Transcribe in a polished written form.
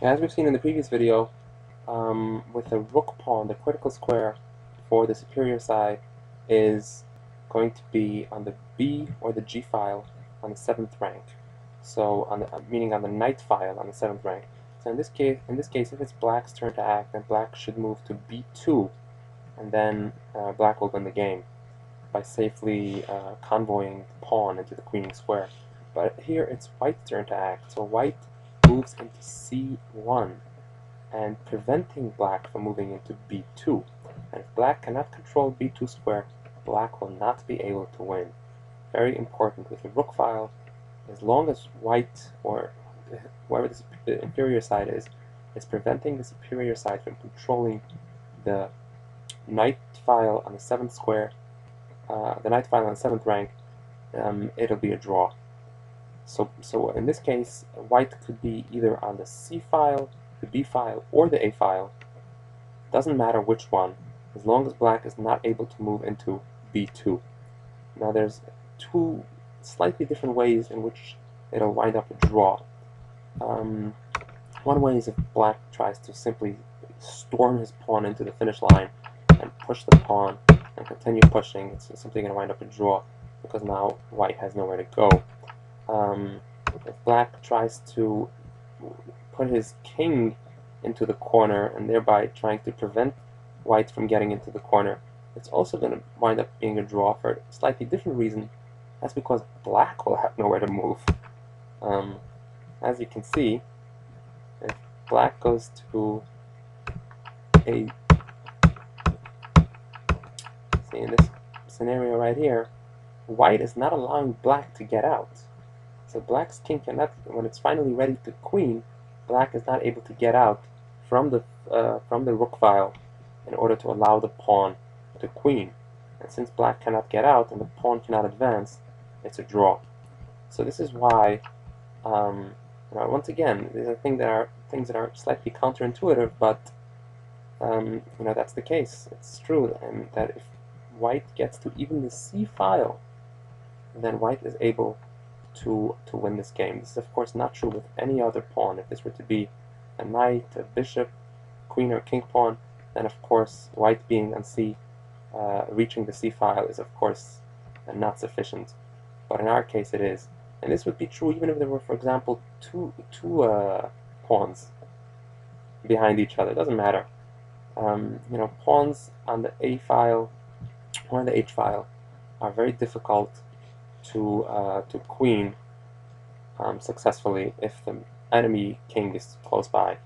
As we've seen in the previous video, with the rook pawn, the critical square for the superior side is going to be on the B or the G file on the 7th rank. So on the meaning on the knight file on the 7th rank. So in this case, if it's black's turn to act, then black should move to B2, and then black will win the game by safely convoying the pawn into the queening square. But here it's white's turn to act, so white moves into C1 and preventing black from moving into B2. And if black cannot control B2 square, black will not be able to win. Very important with the rook file, as long as white, or whoever the inferior side is preventing the superior side from controlling the knight file on the 7th square, the knight file on the 7th rank, it'll be a draw. So in this case, white could be either on the C file, the B file, or the A file. Doesn't matter which one, as long as black is not able to move into B2. Now there's two slightly different ways in which it'll wind up a draw. One way is if black tries to simply storm his pawn into the finish line and push the pawn and continue pushing. It's simply going to wind up a draw because now white has nowhere to go. If black tries to put his king into the corner and thereby trying to prevent white from getting into the corner, it's also going to wind up being a draw for a slightly different reason. That's because black will have nowhere to move. As you can see, if black goes to see in this scenario right here, white is not allowing black to get out. So black's king cannot, when it's finally ready to queen, black is not able to get out from the rook file in order to allow the pawn to queen. And since black cannot get out and the pawn cannot advance, it's a draw. So this is why, once again, these are things that are slightly counterintuitive, but that's the case. It's true, and that if white gets to even the C file, then white is able to win this game. This is of course not true with any other pawn. If this were to be a knight, a bishop, queen or king pawn, then of course white being on C, reaching the C file is of course not sufficient. But in our case it is. And this would be true even if there were, for example, two pawns behind each other. It doesn't matter. Pawns on the A file or on the H file are very difficult to queen successfully if the enemy king is close by.